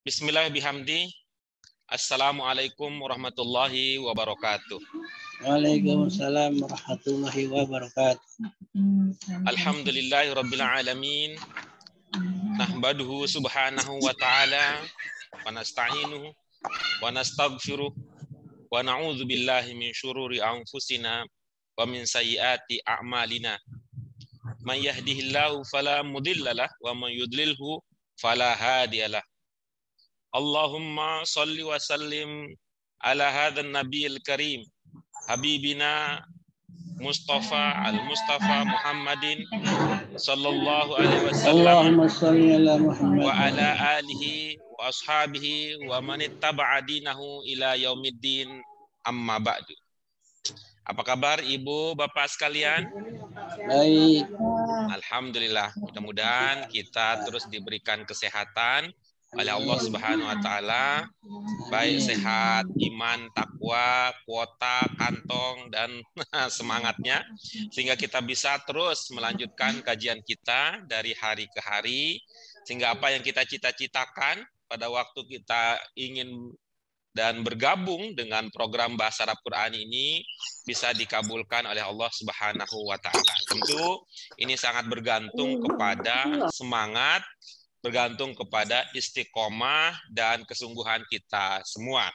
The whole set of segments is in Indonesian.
Bismillah bihamdi. Assalamualaikum warahmatullahi wabarakatuh. Waalaikumsalam warahmatullahi wabarakatuh. Alhamdulillahi rabbil alamin. Nahmaduhu subhanahu wa ta'ala wa nasta'inuhu wa nastaghfiruh wa na'udzu billahi min syururi anfusina wa min sayyiati a'malina. Man yahdihillahu fala mudhillalah wa man yudlilhu fala hadiyalah. Allahumma salli wa sallim ala hadzal nabiyil karim habibina Mustafa al-Mustafa Muhammadin sallallahu alaihi wasallam Allahumma shalli ala Muhammad wa ala alihi wa ashabihi wa man ittaba'a dinahu ila yaumiddin, amma ba'du. Apa kabar Ibu Bapak sekalian? Baik. Alhamdulillah, mudah-mudahan kita terus diberikan kesehatan oleh Allah Subhanahu wa taala, baik sehat, iman, takwa, kuota, kantong dan semangatnya, sehingga kita bisa terus melanjutkan kajian kita dari hari ke hari, sehingga apa yang kita cita-citakan pada waktu kita ingin dan bergabung dengan program Bahasa Arab Quran ini bisa dikabulkan oleh Allah Subhanahu wa taala. Tentu ini sangat bergantung kepada semangat, bergantung kepada istiqomah dan kesungguhan kita semua.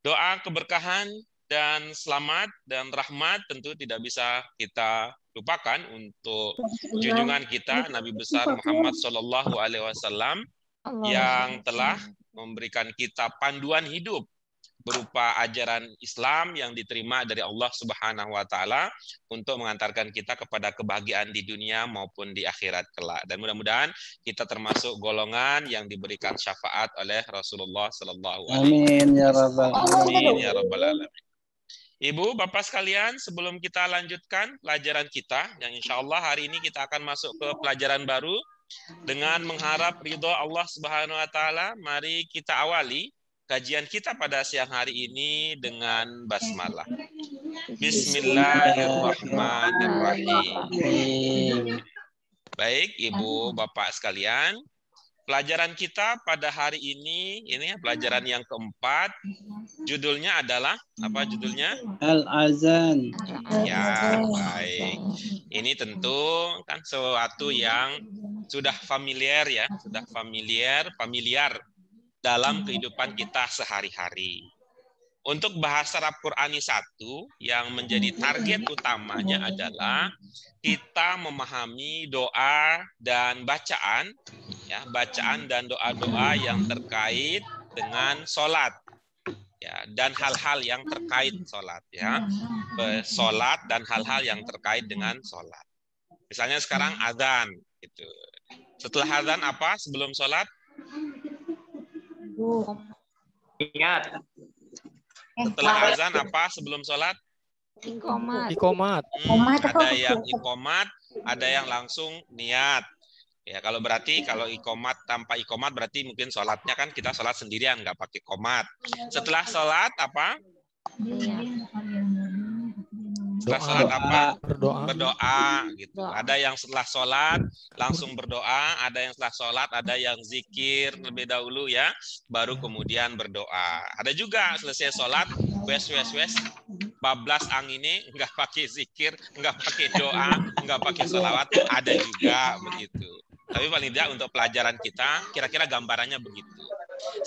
Doa keberkahan dan selamat dan rahmat tentu tidak bisa kita lupakan untuk junjungan kita Nabi besar Muhammad Shallallahu Alaihi Wasallam yang telah memberikan kita panduan hidup berupa ajaran Islam yang diterima dari Allah Subhanahu wa taala untuk mengantarkan kita kepada kebahagiaan di dunia maupun di akhirat kelak. Dan mudah-mudahan kita termasuk golongan yang diberikan syafaat oleh Rasulullah sallallahu alaihi wasallam. Amin ya rabbal alamin. Amin ya rabbal alamin. Ibu, Bapak sekalian, sebelum kita lanjutkan pelajaran kita yang insya Allah hari ini kita akan masuk ke pelajaran baru dengan mengharap ridho Allah Subhanahu wa taala, mari kita awali kajian kita pada siang hari ini dengan basmalah. Bismillahirrahmanirrahim. Baik, Ibu, Bapak sekalian, pelajaran kita pada hari ini pelajaran yang keempat. Judulnya adalah apa judulnya? Al-azan. Ya, baik. Ini tentu kan sesuatu yang sudah familiar ya, sudah familiar dalam kehidupan kita sehari-hari. Untuk bahasa Arab Qurani 1 yang menjadi target utamanya adalah kita memahami doa dan bacaan, ya, bacaan dan doa-doa yang terkait dengan sholat, ya, dan hal-hal yang terkait sholat, ya, sholat dan hal-hal yang terkait dengan sholat. Misalnya sekarang azan, gitu. Setelah azan apa sebelum sholat? Niat. Setelah azan apa sebelum sholat? Ikomat. Ada yang ikomat, ada yang langsung niat. Ya, kalau ikomat tanpa ikomat berarti mungkin sholatnya kan kita sholat sendirian nggak pakai komat. Setelah sholat apa? Setelah sholat apa? Berdoa gitu. Ada yang setelah sholat langsung berdoa, ada yang setelah sholat ada yang zikir terlebih dahulu ya, baru kemudian berdoa. Ada juga selesai sholat wes bablas angine, nggak pakai zikir, nggak pakai doa, nggak pakai sholawat, ada juga begitu. Tapi paling tidak untuk pelajaran kita kira-kira gambarannya begitu.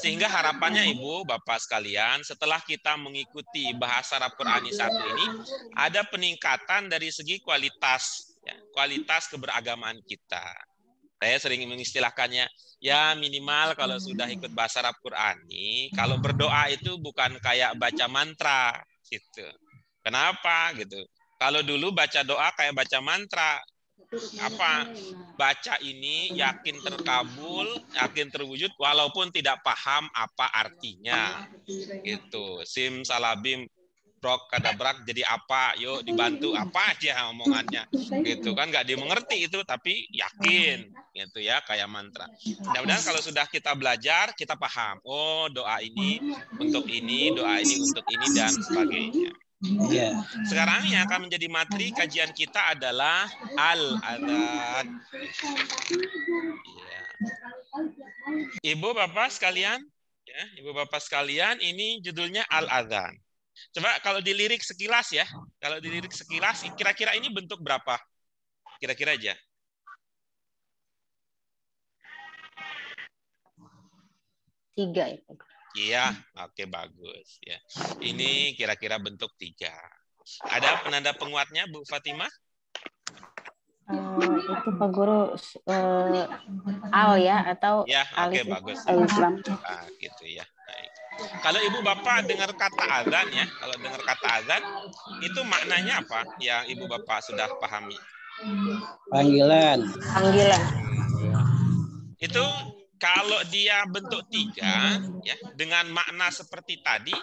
Sehingga harapannya Ibu, Bapak sekalian, setelah kita mengikuti bahasa Arab Qurani 1 ini, ada peningkatan dari segi kualitas, ya, kualitas keberagamaan kita. Saya sering mengistilahkannya, ya minimal kalau sudah ikut bahasa Arab Qurani, kalau berdoa itu bukan kayak baca mantra, gitu. Kenapa? Gitu. Kalau dulu baca doa kayak baca mantra, apa baca ini yakin terkabul, yakin terwujud walaupun tidak paham apa artinya. Gitu. Sim salabim brok kadabrak jadi apa? Yuk dibantu apa aja omongannya. Gitu kan nggak dimengerti itu tapi yakin gitu ya kayak mantra. Mudah-mudahan kalau sudah kita belajar kita paham. Oh, doa ini untuk ini, doa ini untuk ini dan sebagainya. Ya. Sekarang yang akan menjadi materi kajian kita adalah al-adzan. Ya. Ibu bapak sekalian, ya, ibu bapak sekalian, ini judulnya Al-Adzan. Coba kalau dilirik sekilas ya, kalau dilirik sekilas, kira-kira ini bentuk berapa? Kira-kira aja. Tiga ya. Iya, oke bagus. Ya, ini kira-kira bentuk 3. Ada penanda penguatnya, Bu Fatimah? Itu Pak Guru al ya atau Ya, oke alif bagus. Islam. Ah, gitu ya. Baik. Kalau ibu bapak dengar kata azan ya, kalau dengar kata azan itu maknanya apa yang ibu bapak sudah pahami? Panggilan. Panggilan. Itu kalau dia bentuk 3 ya dengan makna seperti tadi,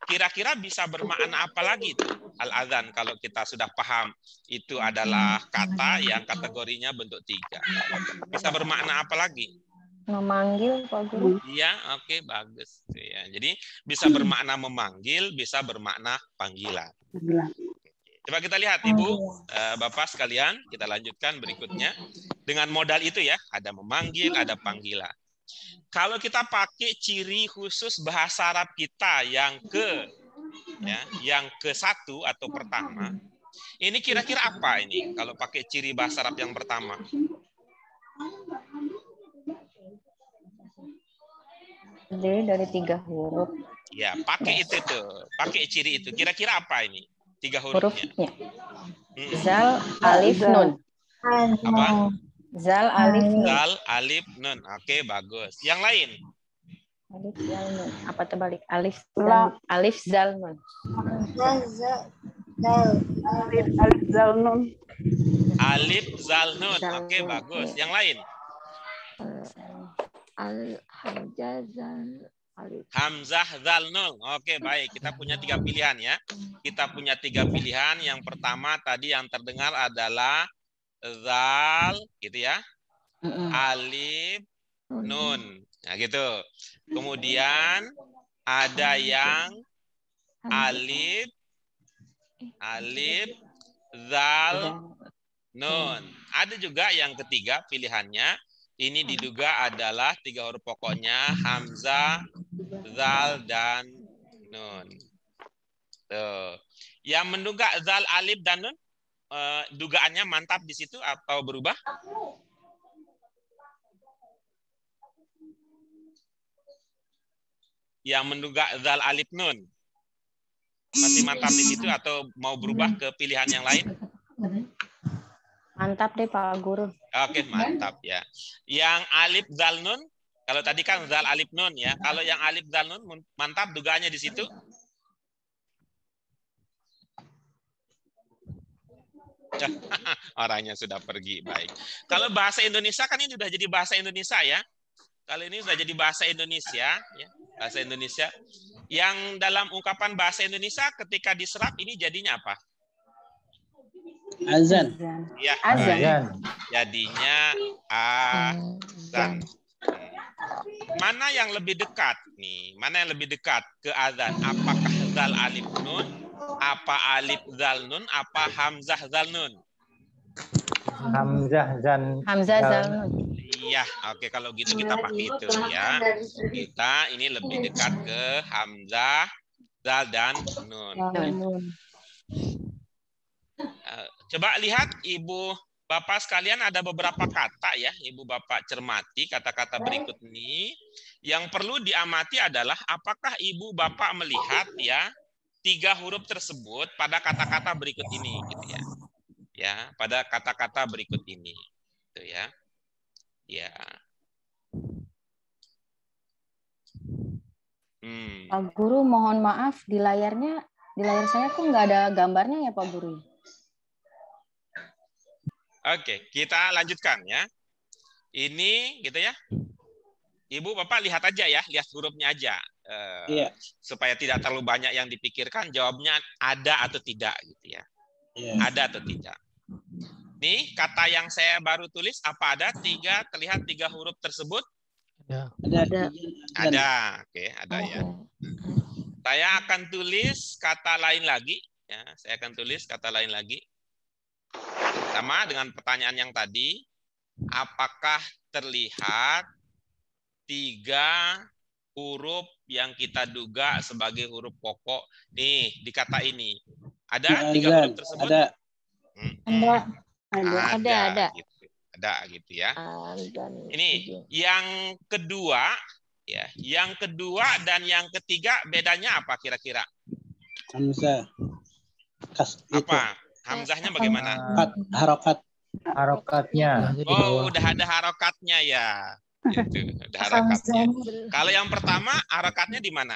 kira-kira bisa bermakna apa lagi itu al-adzan kalau kita sudah paham itu adalah kata yang kategorinya bentuk 3. Bisa bermakna apa lagi? Memanggil Pak Guru. Iya, oke bagus. Ya, jadi bisa bermakna memanggil, bisa bermakna panggilan. Coba kita lihat Ibu, Bapak sekalian, kita lanjutkan berikutnya. Dengan modal itu ya, ada memanggil, ada panggilan. Kalau kita pakai ciri khusus bahasa Arab kita yang ke-1 atau pertama, ini kira-kira apa ini kalau pakai ciri bahasa Arab yang pertama? Terdiri dari 3 huruf. Ya, pakai itu tuh, pakai ciri itu. Kira-kira apa ini? 3 hurufnya. Zal, alif, nun. Apa? Zal, alif, nun. Zal, alif, nun. Oke, bagus. Yang lain? Alif, zal, nun. Apa terbalik? Alif, zal, alif, zal, nun. Alif, zal, nun. Alif, zal, nun. Oke, bagus. Yang lain? Hamzah, zal, alif. Hamzah, zal, nun. Oke, baik. Kita punya 3 pilihan ya. Kita punya 3 pilihan. Yang pertama tadi yang terdengar adalah zal, gitu ya. Alif, nun. Nah, gitu. Kemudian ada yang alif, zal, nun. Ada juga yang ketiga pilihannya. Ini diduga adalah 3 huruf pokoknya hamzah, zal, dan nun. Tuh. Yang menduga zal, alif, dan nun, dugaannya mantap di situ atau berubah? Yang menduga zal, alif, nun masih mantap di situ atau mau berubah ke pilihan yang lain? Mantap deh Pak Guru. Oke, mantap ya. Yang alif, zal, nun, kalau tadi kan zal, alif, nun ya. Kalau yang alif, zal, nun mantap dugaannya di situ? Orangnya sudah pergi, baik. Kalau bahasa Indonesia kan ini sudah jadi bahasa Indonesia ya. Kalau ini sudah jadi bahasa Indonesia, ya, bahasa Indonesia. Yang dalam ungkapan bahasa Indonesia ketika diserap ini jadinya apa? Azan. Ya, Azan. jadinya azan. Mana yang lebih dekat nih? Mana yang lebih dekat ke azan? Apakah zal, alif, nun? Apa alif, zal, nun? Apa hamzah, zal, nun? Hamzah, zal, nun. Iya, oke kalau gitu kita pakai itu ya. Kita ini lebih dekat ke hamzah, zal, dan nun. Coba lihat Ibu Bapak sekalian, ada beberapa kata ya, Ibu Bapak cermati kata-kata berikut ini. Yang perlu diamati adalah apakah Ibu Bapak melihat ya 3 huruf tersebut pada kata-kata berikut ini gitu ya. Ya, pada kata-kata berikut ini. Gitu ya. Ya. Pak Guru, mohon maaf di layar saya kok nggak ada gambarnya ya Pak Guru. Oke, kita lanjutkan ya. Ini gitu ya. Ibu Bapak lihat aja ya, lihat hurufnya aja. Supaya tidak terlalu banyak yang dipikirkan, jawabnya ada atau tidak gitu ya. Ada atau tidak. Nih, kata yang saya baru tulis apa ada? Terlihat 3 huruf tersebut? Ada. Oke, ada ya. Saya akan tulis kata lain lagi ya, saya akan tulis kata lain lagi. Sama dengan pertanyaan yang tadi, apakah terlihat 3 huruf yang kita duga sebagai huruf pokok. Nih, di kata ini. Ada 3 huruf tersebut? Ada. Ada. Gitu. Ada gitu ya. Azan. Ini yang kedua ya. Yang kedua dan yang ketiga bedanya apa kira-kira? Hamzah. Apa? Hamzahnya bagaimana? Harokat. Harokatnya. Oh, udah ada harokatnya ya. Gitu, ada harokatnya. Kalau yang pertama harokatnya di mana?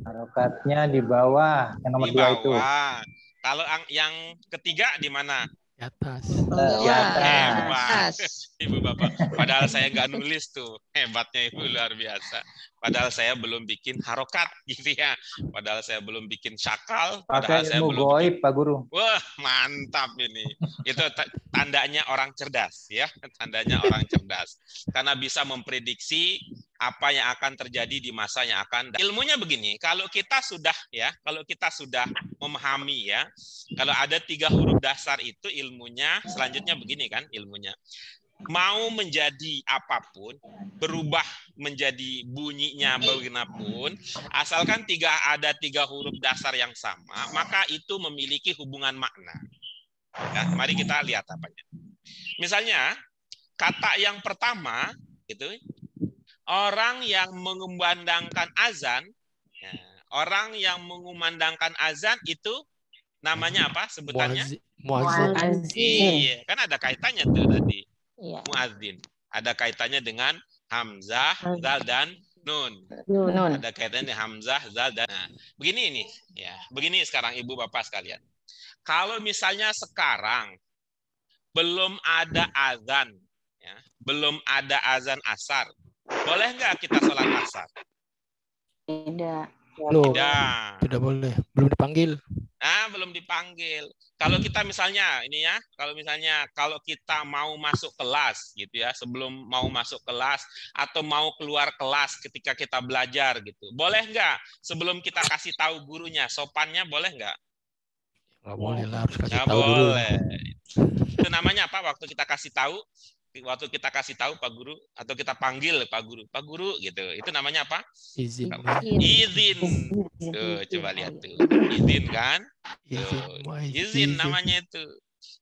Harokatnya di bawah, yang nomor Di 2 itu. bawah. Kalau yang ketiga di mana? Di atas. Di atas. Hebat. Ibu Bapak. Padahal saya nggak nulis tuh. Hebatnya Ibu luar biasa. Padahal saya belum bikin harokat gitu ya. Padahal saya belum bikin syakal. Padahal Pakai saya ilmu belum goib, Pak Guru. Wah, mantap ini. Itu tandanya orang cerdas ya. Tandanya orang cerdas. Karena bisa memprediksi apa yang akan terjadi di masa yang akan datang. Ilmunya begini, kalau kita sudah memahami ya, kalau ada 3 huruf dasar itu ilmunya selanjutnya begini kan ilmunya. Mau menjadi apapun, berubah menjadi bunyinya bagaimanapun, asalkan ada 3 huruf dasar yang sama, maka itu memiliki hubungan makna. Ya, mari kita lihat apanya. Misalnya, kata yang pertama, itu orang yang mengumandangkan azan, ya, orang yang mengumandangkan azan itu namanya apa sebutannya? Muazzin. Iya, kan ada kaitannya tuh tadi. Iya. Muazzin. Ada kaitannya dengan hamzah, zal dan nun. Ada kaitannya dengan hamzah, zal dan. Nah, begini ini, ya. Begini sekarang Ibu Bapak sekalian. Kalau misalnya sekarang belum ada azan, ya, belum ada azan asar, boleh nggak kita sholat asar? Tidak. Tidak boleh. Belum dipanggil. Belum dipanggil. Kalau kita misalnya ini ya, kalau kita mau masuk kelas gitu ya, sebelum mau masuk kelas atau mau keluar kelas ketika kita belajar gitu, boleh nggak sebelum kita kasih tahu gurunya, sopannya boleh nggak? Nggak boleh lah, harus kasih Nggak tahu dulu. boleh. Itu namanya apa? Waktu kita kasih tahu Pak Guru atau kita panggil Pak Guru gitu. Itu namanya apa? Izin. Izin. Tuh, coba lihat tuh. Izin kan? Izin namanya itu.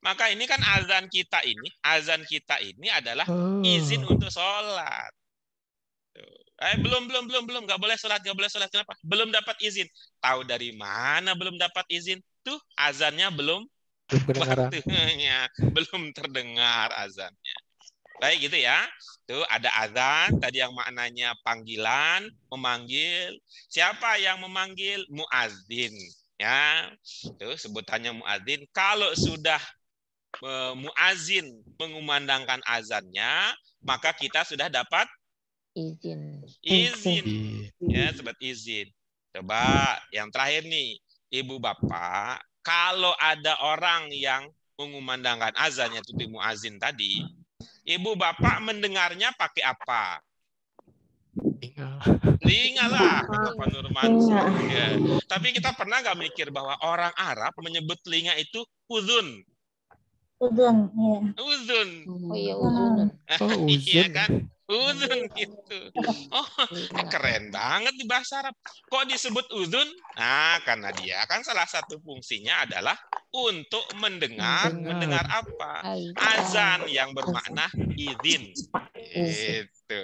Maka ini kan azan kita ini adalah izin untuk sholat. Belum, nggak boleh sholat. Kenapa? Belum dapat izin. Tahu dari mana belum dapat izin? Tuh azannya belum waktunya, belum terdengar azannya. Baik gitu ya. Tuh ada azan tadi yang maknanya panggilan, memanggil. Siapa yang memanggil? Muazzin. Ya. Tuh sebutannya muazzin. Kalau sudah muazzin mengumandangkan azannya, maka kita sudah dapat izin. Ya, sobat izin. Coba yang terakhir nih, Ibu Bapak, kalau ada orang yang mengumandangkan azannya itu muazzin tadi, Ibu Bapak mendengarnya pakai apa? Telinga lah, Pak Nurman. Ya. Tapi kita pernah nggak mikir bahwa orang Arab menyebut telinga itu uzun? Uzun, ya. Uzun. Oh iya, uzun. Iya kan? Uzun gitu. Oh, keren banget di bahasa Arab. Kok disebut uzun? Nah, karena dia kan salah satu fungsinya adalah untuk mendengar apa? Azan yang bermakna izin. Itu.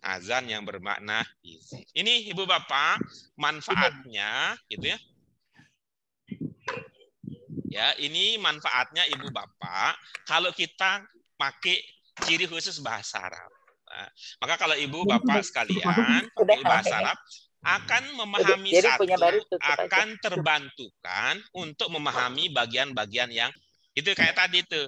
Azan yang bermakna izin. Ini Ibu Bapak, manfaatnya gitu ya. Ya, ini manfaatnya Ibu Bapak kalau kita pakai ciri khusus bahasa Arab. Nah, maka kalau Ibu Bapak sekalian pakai bahasa Arab akan memahami akan terbantukan untuk memahami bagian-bagian yang itu kayak tadi itu.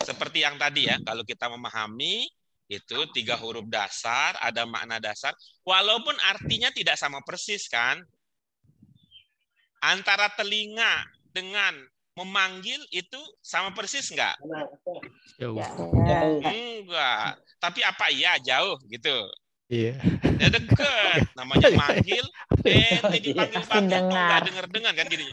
Seperti yang tadi ya, kalau kita memahami itu 3 huruf dasar, ada makna dasar, walaupun artinya tidak sama persis kan. Antara telinga dengan memanggil itu sama persis enggak? Jauh. Enggak. Tapi apa iya jauh gitu? Iya. Ya deket. Namanya manggil. Dipanggil-panggil kok nggak denger-dengar kan gini.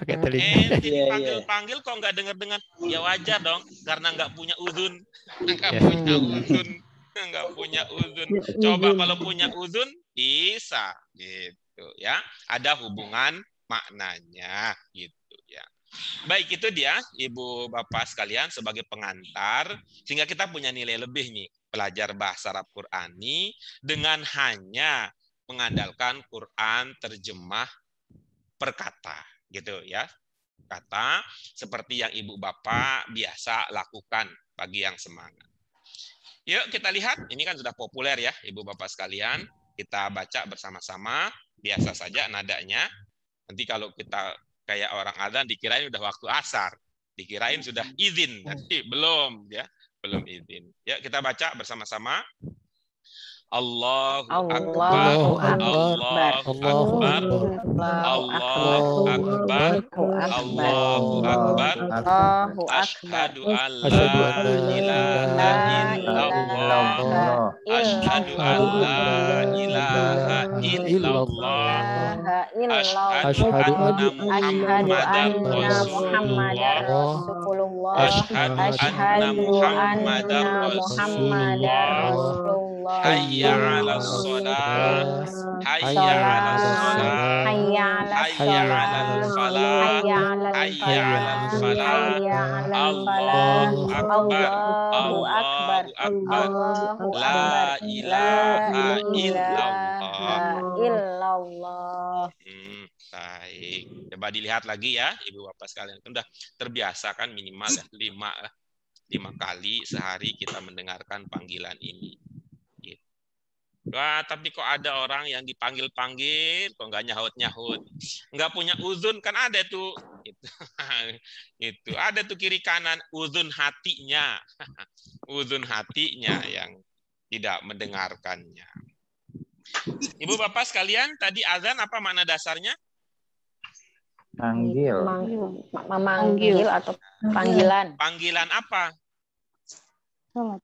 Dipanggil-panggil kok nggak denger-dengar. Ya wajar dong, karena nggak punya uzun. Nggak punya uzun. Nggak punya uzun. Coba kalau punya uzun bisa gitu ya. Ada hubungan maknanya gitu ya. Baik, itu dia Ibu Bapak sekalian sebagai pengantar sehingga kita punya nilai lebih nih belajar bahasa Arab Qurani dengan hanya mengandalkan Quran terjemah per kata gitu ya. Kata seperti yang Ibu Bapak biasa lakukan bagi yang semangat. Yuk kita lihat, ini kan sudah populer ya Ibu Bapak sekalian. Kita baca bersama-sama, biasa saja nadanya. Nanti kalau kita kayak orang adzan dikirain udah waktu asar, dikirain sudah izin, nanti belum ya, belum izin. Ya kita baca bersama-sama. Allahu Akbar, Allahu Akbar, Allahu Akbar, Allahu Akbar, Asyhadu an la ilaha illallah, Asyhadu an la ilaha illallah, Asyhadu anna Muhammadar Rasulullah, Asyhadu anna Muhammadar Rasulullah. Hayya 'alas shalah, hayya 'alas shalah, hayya 'alal falah, hayya 'alal falah. Allahu akbar, Allahu akbar, la ilaha illallah. Baik, coba dilihat lagi ya Ibu Bapak sekalian. Sudah terbiasa kan minimal ya, 5 kali sehari kita mendengarkan panggilan ini. Wah, tapi kok ada orang yang dipanggil-panggil, kok nggak nyahut-nyahut. Nggak punya uzun, kan ada tuh. Itu ada tuh kiri kanan, uzun hatinya. Uzun hatinya yang tidak mendengarkannya. Ibu Bapak sekalian, tadi azan apa makna dasarnya? Manggil. Memanggil atau panggilan. Panggilan apa? Sholat.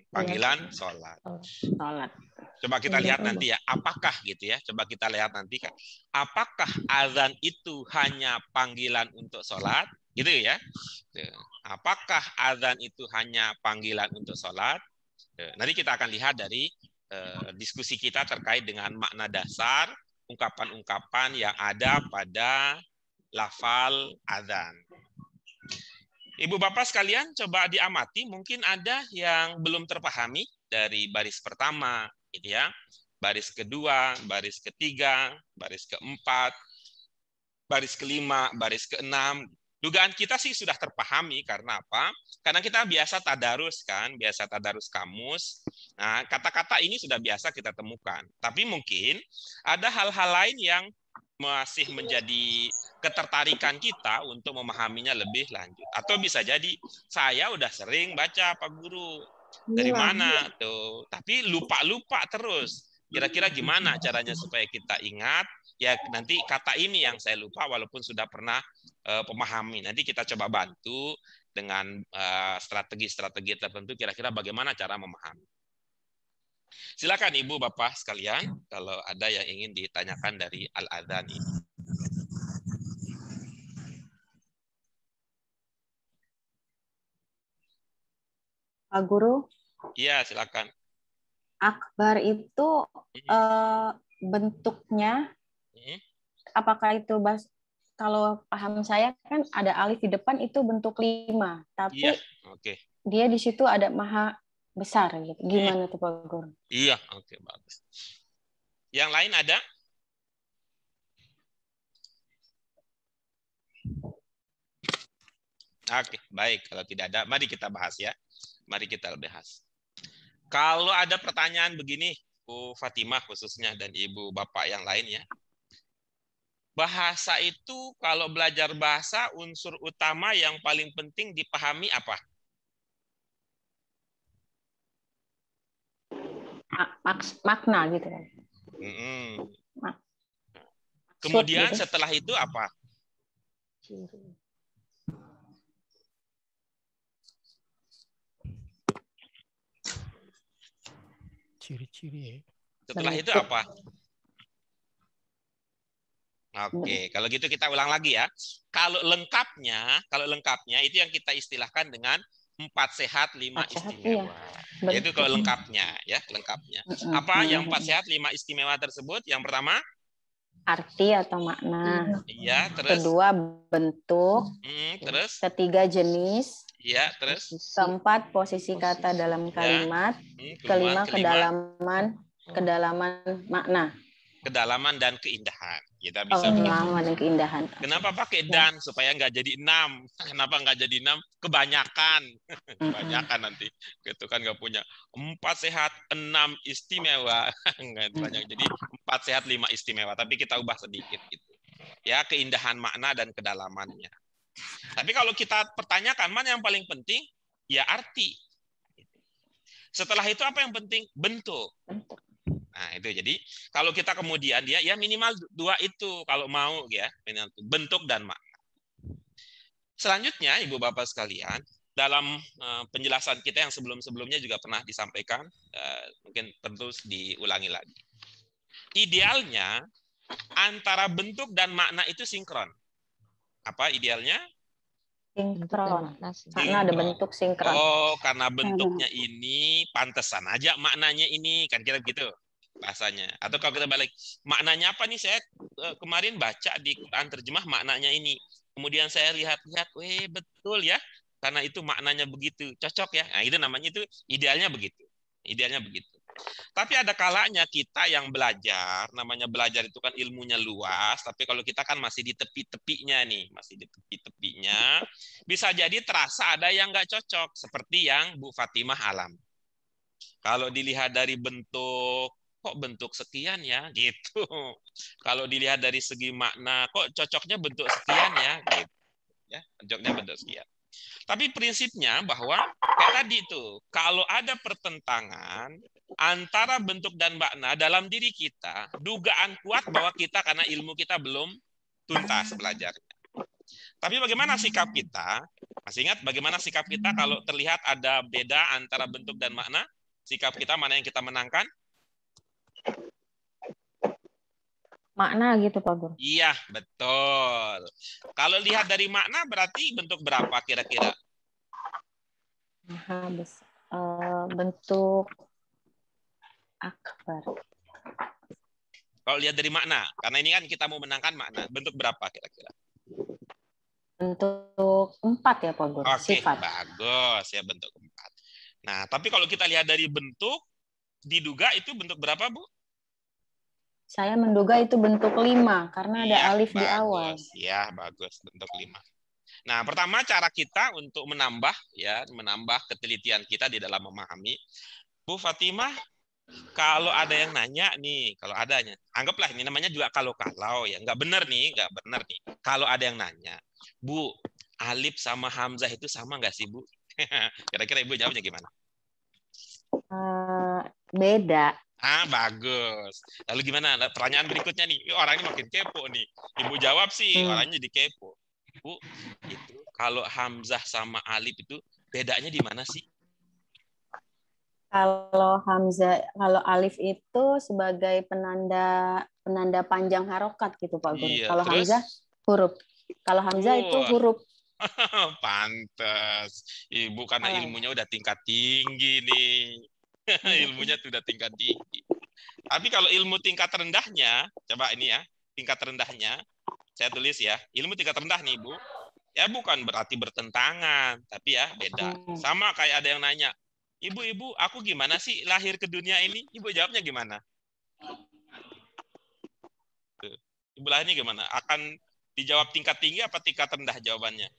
Panggilan sholat. Coba kita lihat nanti ya, apakah gitu ya? Coba kita lihat nanti kan, apakah azan itu hanya panggilan untuk sholat, gitu ya? Apakah azan itu hanya panggilan untuk sholat? Nanti kita akan lihat dari diskusi kita terkait dengan makna dasar, ungkapan-ungkapan yang ada pada lafal azan. Ibu Bapak sekalian, coba diamati, mungkin ada yang belum terpahami dari baris pertama, gitu ya, baris kedua, baris ketiga, baris keempat, baris kelima, baris keenam. Dugaan kita sih sudah terpahami, karena apa? Karena kita biasa tadarus kan, biasa tadarus kamus. Nah, kata-kata ini sudah biasa kita temukan. Tapi mungkin ada hal-hal lain yang masih menjadi ketertarikan kita untuk memahaminya lebih lanjut. Atau bisa jadi saya udah sering baca Pak Guru. Dari mana tuh? Tapi lupa-lupa terus. Kira-kira gimana caranya supaya kita ingat? Ya nanti kata ini yang saya lupa walaupun sudah pernah pemahami. Nanti kita coba bantu dengan strategi-strategi tertentu kira-kira bagaimana cara memahami. Silakan Ibu Bapak sekalian kalau ada yang ingin ditanyakan dari al-adzan ini. Pak Guru? Iya, silakan. Akbar itu bentuknya, apakah itu kalau paham saya kan ada alif di depan itu bentuk 5, tapi iya, okay. Dia di situ ada maha besar gitu. Gimana tuh Pak Guru? Iya, oke, bagus. Yang lain ada? Oke, baik. Kalau tidak ada, mari kita bahas ya. Mari kita bahas. Kalau ada pertanyaan begini, Bu Fatimah khususnya dan Ibu Bapak yang lain ya. Bahasa itu kalau belajar bahasa unsur utama yang paling penting dipahami apa? Makna gitu kan. Kemudian setelah itu apa? Ciri-ciri. Setelah itu apa? Oke, kalau gitu kita ulang lagi ya. Kalau lengkapnya itu yang kita istilahkan dengan 4 sehat 5 istimewa. Iya. Yaitu kalau lengkapnya, ya, lengkapnya. Apa yang 4 sehat 5 istimewa tersebut? Yang pertama, arti atau makna. iya, terus. Kedua, bentuk. Terus. Ketiga, jenis. Iya, terus. Keempat, posisi kata dalam kalimat. Kelima, kedalaman makna. Kedalaman dan keindahan. Kita bisa kedalaman dan keindahan. Kenapa pakai dan? Supaya nggak jadi 6. Kenapa nggak jadi 6? Kebanyakan. Kebanyakan nanti. Itu kan nggak punya 4 sehat, 6 istimewa. Nggak banyak. Jadi 4 sehat, 5 istimewa. Tapi kita ubah sedikit. Gitu. Ya, keindahan makna dan kedalamannya. Tapi kalau kita pertanyakan, mana yang paling penting? Ya, arti. Setelah itu apa yang penting? Bentuk. Nah, itu jadi kalau kita kemudian dia ya minimal 2 itu kalau mau ya, bentuk dan makna. Selanjutnya Ibu Bapak sekalian, dalam penjelasan kita yang sebelum-sebelumnya juga pernah disampaikan, mungkin terus diulangi lagi. Idealnya antara bentuk dan makna itu sinkron. Apa idealnya? Sinkron. Karena ada bentuk sinkron. Oh, karena bentuknya ini pantesan aja maknanya ini, kan kira begitu bahasanya. Atau kalau kita balik, maknanya apa nih? Saya kemarin baca di Quran terjemah maknanya ini. Kemudian saya lihat-lihat, betul ya. Karena itu maknanya begitu, cocok ya. Nah, itu namanya itu idealnya begitu. Idealnya begitu. Tapi ada kalanya kita yang belajar, namanya belajar itu kan ilmunya luas, tapi kalau kita kan masih di tepi-tepinya nih, masih di tepi-tepinya, bisa jadi terasa ada yang nggak cocok, seperti yang Bu Fatimah alami. Kalau dilihat dari bentuk, kok bentuk sekian ya, gitu. Kalau dilihat dari segi makna, kok cocoknya bentuk sekian ya, gitu. Ya, cocoknya bentuk sekian. Tapi prinsipnya bahwa kayak tadi itu, kalau ada pertentangan antara bentuk dan makna dalam diri kita, dugaan kuat bahwa kita karena ilmu kita belum tuntas belajarnya. Tapi bagaimana sikap kita? Masih ingat bagaimana sikap kita kalau terlihat ada beda antara bentuk dan makna? Sikap kita mana yang kita menangkan? Makna gitu Pak Guru. Iya, betul. Kalau lihat dari makna berarti bentuk berapa kira-kira? Bentuk akbar. Kalau lihat dari makna, karena ini kan kita mau menangkan makna, bentuk berapa kira-kira? Bentuk 4 ya Pak Guru. Oke, sifat. Bagus ya bentuk 4. Nah, tapi kalau kita lihat dari bentuk, diduga itu bentuk berapa, Bu? Saya menduga itu bentuk 5 karena ada alif bagus. di awal. Ya, bagus bentuk 5. Nah, pertama cara kita untuk menambah ketelitian kita di dalam memahami. Bu Fatimah, kalau ada yang nanya nih, kalau adanya, anggaplah ini namanya juga kalau ya, nggak benar nih. Kalau ada yang nanya, Bu, alif sama hamzah itu sama nggak sih, Bu? Kira-kira Ibu jawabnya gimana? Beda. Bagus. Lalu gimana? Pertanyaan berikutnya nih. Orangnya makin kepo nih. Ibu jawab sih, orangnya jadi kepo. Bu, itu kalau hamzah sama alif itu bedanya di mana sih? Kalau alif itu sebagai penanda panjang harokat gitu Pak Guru. Iya, kalau terus? hamzah huruf. Kalau hamzah itu huruf. Pantes. Ibu karena ilmunya udah tingkat tinggi nih. Ilmunya sudah tingkat tinggi. Tapi kalau ilmu tingkat rendahnya, coba ini ya, tingkat rendahnya, saya tulis ya, ilmu tingkat rendah nih Bu, ya bukan berarti bertentangan, tapi ya beda. Sama kayak ada yang nanya, Ibu, aku gimana sih lahir ke dunia ini? Ibu jawabnya gimana? Ibu lahirnya gimana? Akan dijawab tingkat tinggi apa tingkat rendah jawabannya?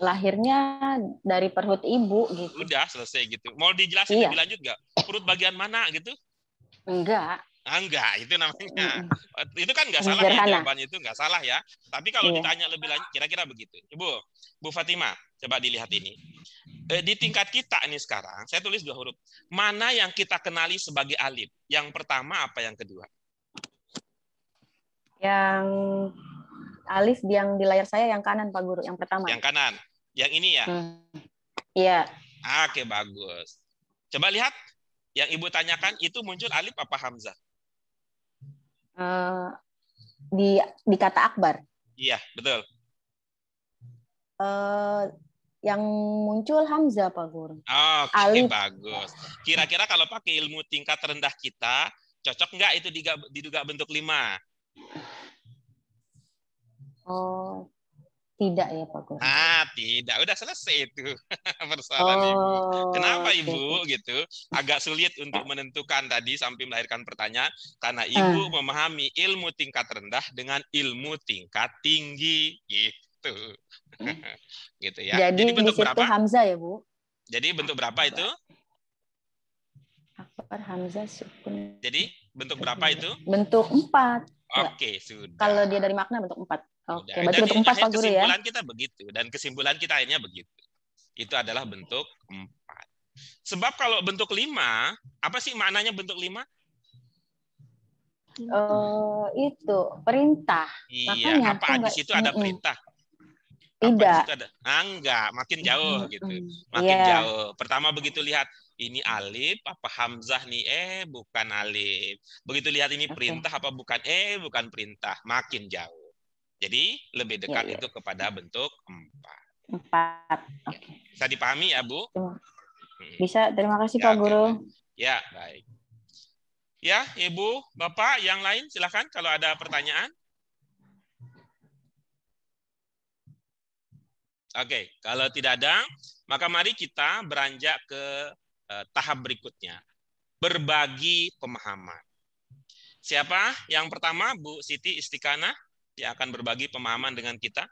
Lahirnya dari perut ibu gitu. Udah selesai gitu. Mau dijelasin lebih lanjut nggak? Perut bagian mana gitu? Enggak. Enggak, itu namanya. Itu kan nggak salah ya, jawabannya itu nggak salah ya. Tapi kalau ditanya lebih lanjut, kira-kira begitu. Bu Fatimah, coba dilihat ini. Di tingkat kita ini sekarang, saya tulis 2 huruf. Mana yang kita kenali sebagai alif? Yang pertama apa yang kedua? Yang alif yang di layar saya yang kanan Pak Guru, yang pertama. Yang kanan. Yang ini ya? Iya. Oke, bagus. Coba lihat. Yang Ibu tanyakan itu muncul alif apa hamzah? Di kata akbar. Iya, betul. yang muncul Hamzah, Pak Guru. Oke, Alif. bagus. Kira-kira kalau pakai ilmu tingkat rendah kita, cocok nggak itu diduga bentuk 5? Oh, tidak ya, Pak Guru. Tidak. Udah selesai itu persoalan Ibu. Kenapa Ibu gitu? Agak sulit untuk menentukan tadi sampai melahirkan pertanyaan karena Ibu memahami ilmu tingkat rendah dengan ilmu tingkat tinggi gitu. Gitu ya. Jadi bentuk di situ berapa? Hamzah ya, Bu? Jadi bentuk berapa itu? Akbar, Hamzah, sukun. Jadi bentuk berapa itu? Bentuk 4. Oke, sudah. Kalau dia dari makna bentuk 4. Oke, Udah. berarti Dan bentuk 4, Pak Guru ya. Kesimpulan kita begitu dan kesimpulan kita akhirnya begitu. Itu adalah bentuk 4. Sebab kalau bentuk 5, apa sih maknanya bentuk 5? Itu perintah. Iya, Makanya apa di situ ada perintah? Tidak. Enggak, makin jauh gitu. Makin jauh. Pertama begitu lihat ini alif apa hamzah nih? Bukan alif. Begitu lihat ini perintah apa bukan? Bukan perintah. Makin jauh. Jadi lebih dekat itu kepada bentuk 4. 4. Oke. Bisa dipahami ya, Bu? Bisa. Terima kasih Pak Guru. Ya, baik. Ya, Ibu, Bapak, yang lain silakan kalau ada pertanyaan. Oke, kalau tidak ada, maka mari kita beranjak ke tahap berikutnya. Berbagi pemahaman. Siapa yang pertama? Bu Siti Istiqanah yang akan berbagi pemahaman dengan kita.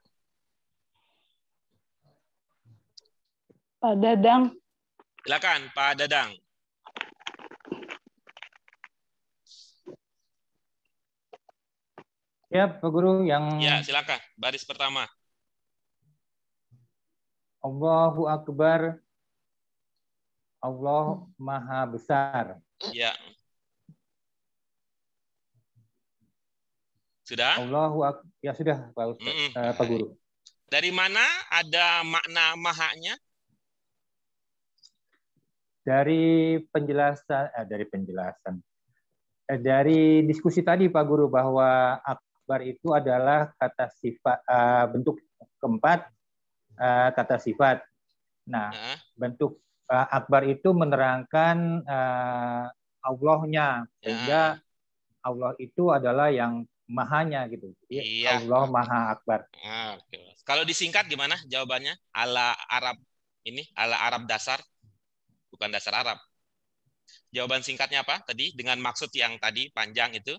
Pak Dadang. Silakan, Pak Dadang. Ya, Pak Guru yang... Ya, silakan. Baris pertama. Allahu Akbar. Allah Maha Besar. Ya. Sudah? Ya sudah, Pak Ustaz, Pak Guru. Dari mana ada makna mahanya? Dari diskusi tadi Pak Guru bahwa akbar itu adalah kata sifat, bentuk keempat, kata sifat. Nah, bentuk akbar itu menerangkan Allahnya, sehingga Allah itu adalah yang mahanya gitu. Iya. Allah Maha Akbar. Oke. Kalau disingkat gimana jawabannya? Ala Arab ini, ala Arab dasar, bukan dasar Arab. Jawaban singkatnya apa tadi? Dengan maksud yang tadi panjang itu,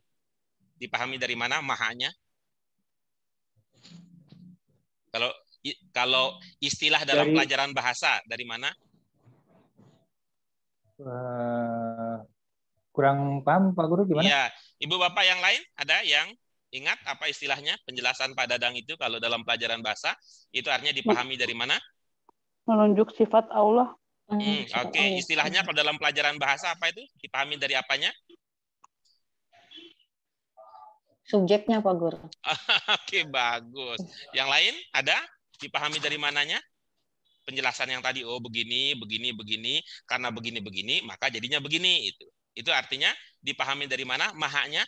dipahami dari mana mahanya? Kalau istilah dalam pelajaran bahasa dari mana? Kurang paham Pak Guru gimana? Iya, Ibu Bapak yang lain ada yang ingat apa istilahnya penjelasan Pak Dadang itu kalau dalam pelajaran bahasa itu artinya dipahami dari mana? Menunjuk sifat Allah. Oke, istilahnya kalau dalam pelajaran bahasa apa itu? Dipahami dari apanya? Subjeknya Pak Guru. Oke, bagus. Yang lain ada? Dipahami dari mananya? Penjelasan yang tadi, begini, begini, begini, karena begini, begini, maka jadinya begini. Itu artinya dipahami dari mana? Mahanya?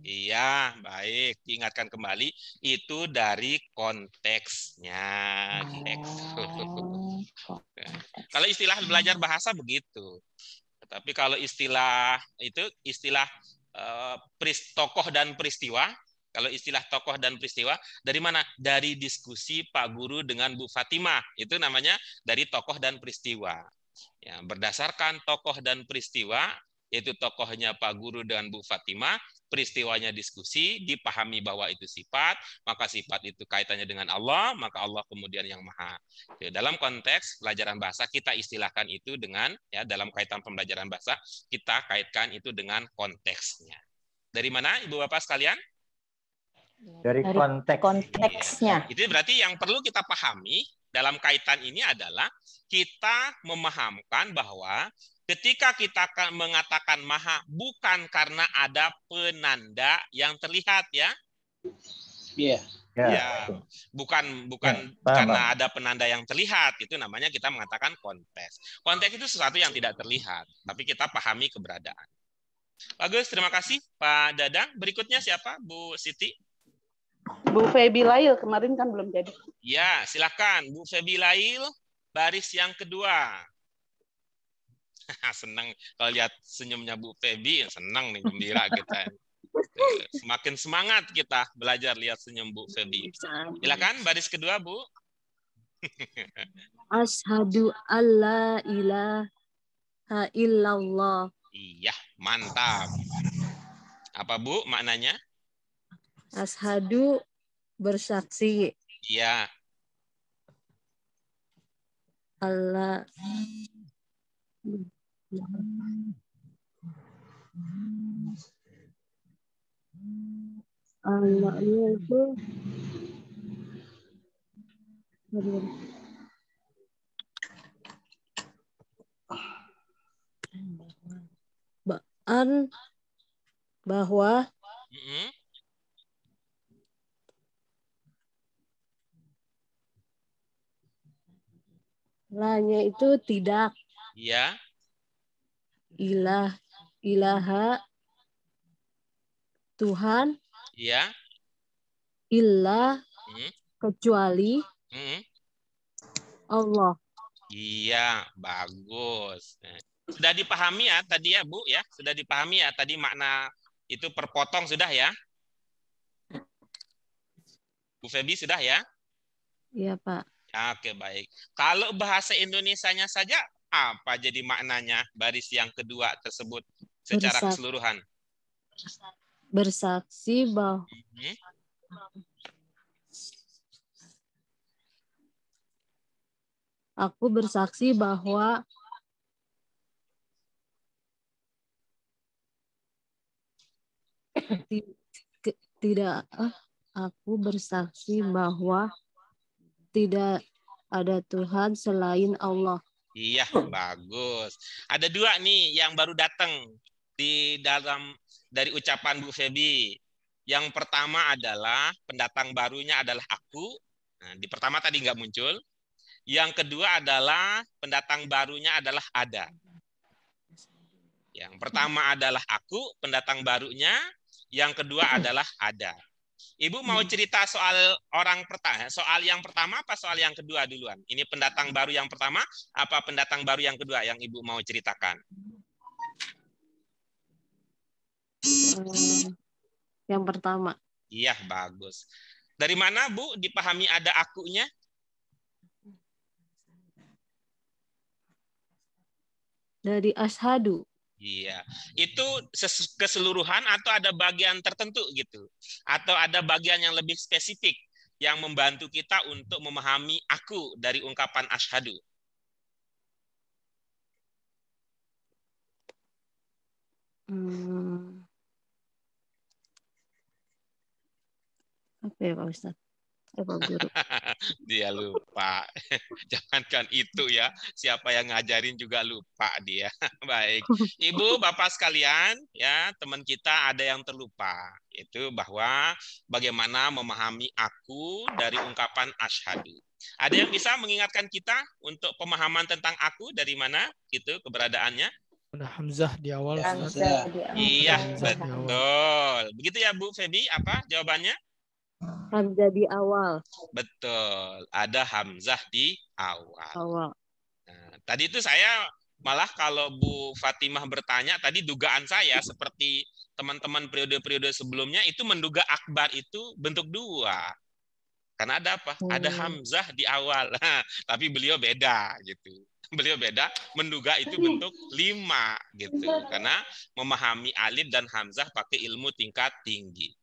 Iya, baik. Diingatkan kembali, itu dari konteksnya. Kalau istilah belajar bahasa begitu. Tapi kalau istilah itu, istilah tokoh dan peristiwa, kalau istilah tokoh dan peristiwa, dari mana? Dari diskusi Pak Guru dengan Bu Fatimah. Itu namanya dari tokoh dan peristiwa. Ya, berdasarkan tokoh dan peristiwa, yaitu tokohnya Pak Guru dengan Bu Fatimah, peristiwanya diskusi, dipahami bahwa itu sifat, maka sifat itu kaitannya dengan Allah, maka Allah kemudian yang maha. Dalam konteks pelajaran bahasa, kita istilahkan itu dengan, ya dalam kaitan pembelajaran bahasa, kita kaitkan itu dengan konteksnya. Dari mana Ibu Bapak sekalian? Dari konteksnya. Itu berarti yang perlu kita pahami dalam kaitan ini adalah kita memahamkan bahwa ketika kita mengatakan maha bukan karena ada penanda yang terlihat ya. Iya. Ya, bukan karena ada penanda yang terlihat, itu namanya kita mengatakan konteks. Konteks itu sesuatu yang tidak terlihat, tapi kita pahami keberadaan. Bagus, terima kasih Pak Dadang. Berikutnya siapa? Bu Siti. Bu Febi Lail kemarin kan belum jadi. Ya, silakan Bu Febi Lail, baris yang kedua. Senang kalau lihat senyumnya Bu Febi, senang nih, gembira kita. Semakin semangat kita belajar lihat senyum Bu Febi. Silakan baris kedua, Bu. Asyhadu alla ilaha illallah. Iya, mantap. Apa Bu maknanya? Asyhadu bersaksi. Iya. Allah itu bahwa lahnya itu tidak. Iya. Ilaha Tuhan. Iya. Illa kecuali Allah. Iya, bagus. Sudah dipahami ya tadi ya, Bu ya? Sudah dipahami ya tadi makna itu perpotong sudah ya? Bu Febi sudah ya? Iya, Pak. Oke, baik. Kalau bahasa Indonesianya saja apa jadi maknanya baris yang kedua tersebut secara keseluruhan? Bersaksi bahwa aku bersaksi bahwa aku bersaksi bahwa tidak ada Tuhan selain Allah. Iya, bagus. Ada dua nih yang baru datang di dalam dari ucapan Bu Febi. Yang pertama adalah pendatang barunya adalah aku. Nah, di pertama tadi nggak muncul. Yang kedua adalah pendatang barunya adalah ada. Yang pertama adalah aku, pendatang barunya. Yang kedua adalah ada. Ibu mau cerita soal orang pertama, soal yang pertama apa soal yang kedua duluan? Ini pendatang baru yang pertama apa pendatang baru yang kedua yang Ibu mau ceritakan? Yang pertama. Iya, bagus. Dari mana, Bu, dipahami ada akunya? Dari asyhadu. Iya, itu keseluruhan atau ada bagian tertentu gitu? Atau ada bagian yang lebih spesifik yang membantu kita untuk memahami aku dari ungkapan asyhadu? Apa ya Pak Ustadz? Pak Guru. Dia lupa. Jangankan itu ya, siapa yang ngajarin juga lupa dia. Baik. Ibu, Bapak sekalian, ya, teman kita ada yang terlupa. Itu bahwa bagaimana memahami aku dari ungkapan asyhadu. Ada yang bisa mengingatkan kita untuk pemahaman tentang aku dari mana gitu keberadaannya? Ada hamzah di awal. Iya, betul. Begitu ya Bu Febi, apa jawabannya? Hamzah di awal. Betul, ada hamzah di awal. Nah, tadi itu saya malah kalau Bu Fatimah bertanya, tadi dugaan saya seperti teman-teman periode-periode sebelumnya itu menduga akbar itu bentuk dua. Karena ada apa? Ada hamzah di awal. Tapi beliau beda gitu. Beliau beda, menduga itu bentuk 5 gitu. Karena memahami alif dan hamzah pakai ilmu tingkat tinggi.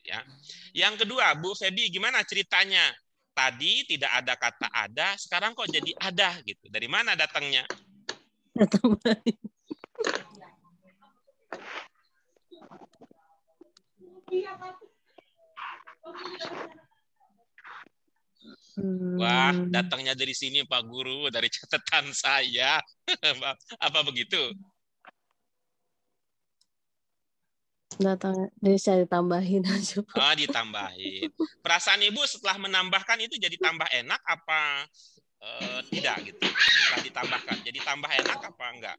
Ya. Yang kedua, Bu Febi, gimana ceritanya? Tadi tidak ada kata ada, sekarang kok jadi ada gitu. Dari mana datangnya? Wah, datangnya dari sini Pak Guru, dari catatan saya. Apa begitu? Datang, jadi saya ditambahin aja. Oh, ditambahin. Perasaan Ibu setelah menambahkan itu jadi tambah enak apa tidak gitu? Setelah ditambahkan, jadi tambah enak apa enggak?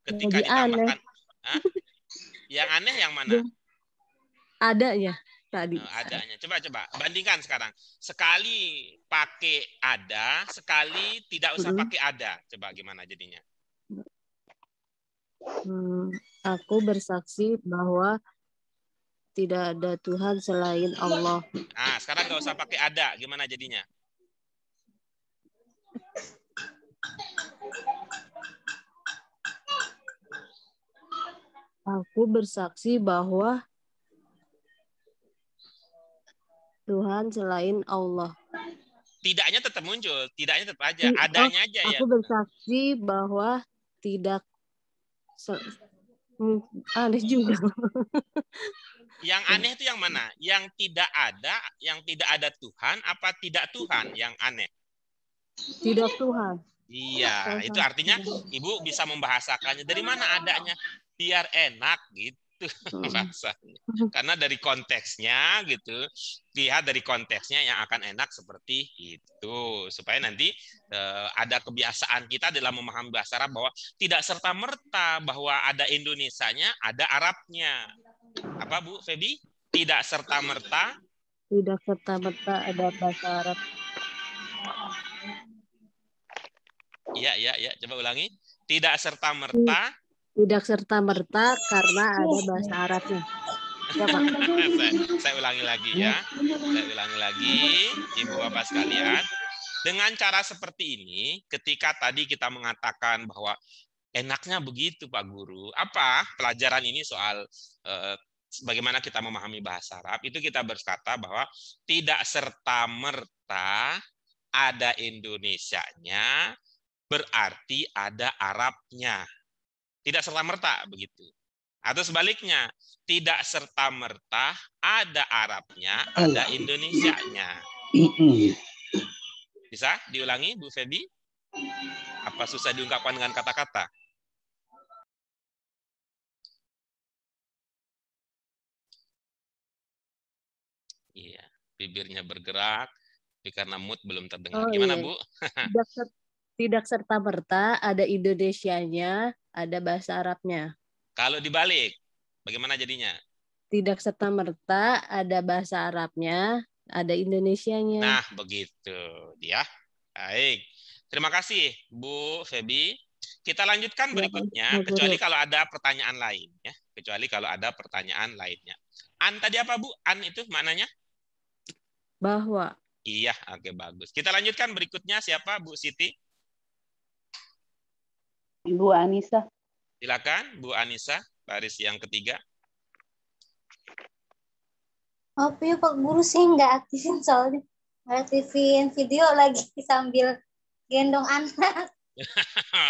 Ketika ditambahkan, Yang aneh yang mana? Adanya tadi. Adanya. Coba bandingkan sekarang. Sekali pakai ada, sekali tidak usah pakai ada. Coba gimana jadinya? Aku bersaksi bahwa tidak ada Tuhan selain Allah. Nah, sekarang nggak usah pakai ada. Gimana jadinya? Aku bersaksi bahwa Tuhan selain Allah. Tidaknya tetap muncul, tidaknya tetap aja, adanya aja ya. Aku bersaksi bahwa tidak aneh juga. Yang aneh itu yang mana? Yang tidak ada Tuhan, apa tidak Tuhan yang aneh? Tidak Tuhan. Iya, itu artinya Ibu bisa membahasakannya. Dari mana adanya? Biar enak gitu. Rasanya. Karena dari konteksnya gitu, lihat dari konteksnya yang akan enak seperti itu, supaya nanti ada kebiasaan kita dalam memahami bahasa Arab bahwa tidak serta merta bahwa ada Indonesianya, ada Arabnya. Apa Bu Febi? Tidak serta merta. Tidak serta merta ada bahasa Arab. Iya. Coba ulangi. Tidak serta merta. Tidak serta-merta karena ada bahasa Arabnya. Ya, Pak. Saya ulangi lagi ya. Saya ulangi lagi, Ibu Bapak sekalian. Dengan cara seperti ini, ketika tadi kita mengatakan bahwa enaknya begitu Pak Guru, apa pelajaran ini soal bagaimana kita memahami bahasa Arab, itu kita berkata bahwa tidak serta-merta ada Indonesianya, berarti ada Arabnya. Tidak serta-merta begitu. Atau sebaliknya, tidak serta-merta ada Arabnya, ada Indonesianya. Bisa diulangi, Bu Febi? Apa susah diungkapkan dengan kata-kata? Iya, bibirnya bergerak, tapi karena mood belum terdengar. Gimana, Bu? Tidak serta-merta ada Indonesianya, ada bahasa Arabnya. Kalau dibalik, bagaimana jadinya? Tidak serta-merta ada bahasa Arabnya, ada Indonesianya. Nah, begitu. Ya. Baik. Terima kasih, Bu Febi. Kita lanjutkan berikutnya, kecuali kalau ada pertanyaan lain. Ya. Kecuali kalau ada pertanyaan lainnya. An tadi apa, Bu? An itu maknanya? Bahwa. Iya, oke, bagus. Kita lanjutkan berikutnya. Siapa, Bu Siti? Ibu Anissa. Silakan, Bu Anissa, baris yang ketiga. Maaf ya Pak Guru, sih nggak aktifin soalnya. Nggak aktifin video lagi sambil gendong anak.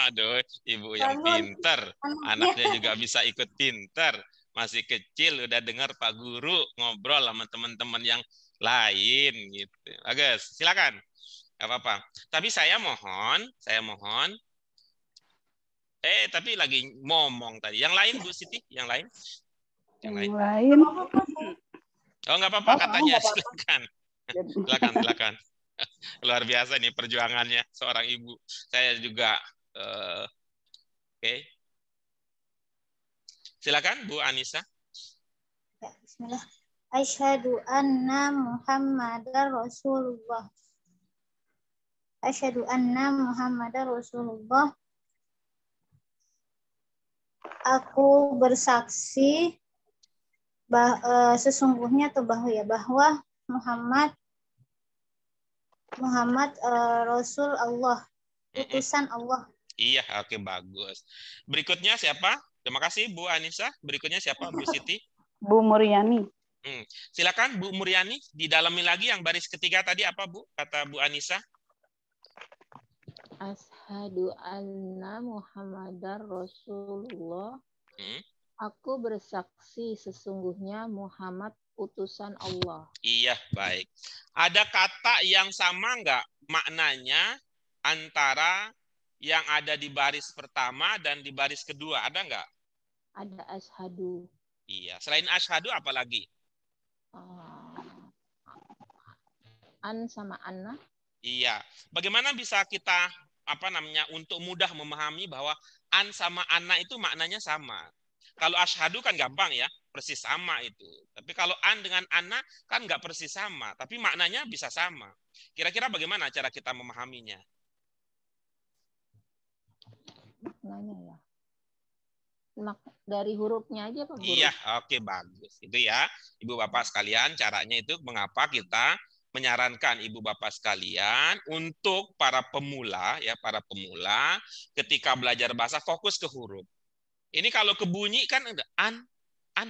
Aduh, Ibu yang pinter. Anaknya juga bisa ikut pinter. Masih kecil udah dengar Pak Guru ngobrol sama teman-teman yang lain gitu. Bagus, silakan. Gak apa-apa. Tapi saya mohon. Tapi lagi ngomong tadi. Yang lain Bu Siti, yang lain? Yang lain. Oh, nggak apa-apa katanya. Silakan. Luar biasa nih perjuangannya seorang ibu. Saya juga oke. Silakan Bu Anissa. Ya, bismillah. Asyhadu anna Muhammadar Rasulullah. Asyhadu anna Muhammadar Rasulullah. Aku bersaksi sesungguhnya atau bahwa Muhammad Rasul Allah, utusan Allah. Iya, oke, bagus. Berikutnya siapa? Terima kasih Bu Anissa. Berikutnya siapa, Bu Siti? Bu Muryani. Silakan Bu Muryani, didalami lagi yang baris ketiga tadi apa Bu? Kata Bu Anissa. Asyhadu anna Muhammadar Rasulullah. Aku bersaksi sesungguhnya Muhammad utusan Allah. Iya, baik. Ada kata yang sama nggak maknanya antara yang ada di baris pertama dan di baris kedua? Ada nggak? Ada asyhadu. Iya. Selain asyhadu apa lagi? An sama anna. Iya. Bagaimana bisa kita untuk mudah memahami bahwa an sama anna itu maknanya sama? Kalau asyhadu kan gampang ya, persis sama itu. Tapi kalau an dengan ana kan nggak persis sama, tapi maknanya bisa sama. Kira-kira bagaimana cara kita memahaminya? Maknanya ya. Dari hurufnya aja Pak Guru. Iya, oke, bagus. Itu ya, Ibu Bapak sekalian, caranya itu mengapa kita menyarankan Ibu Bapak sekalian untuk para pemula ya, para pemula ketika belajar bahasa fokus ke huruf. Ini kalau ke bunyi kan an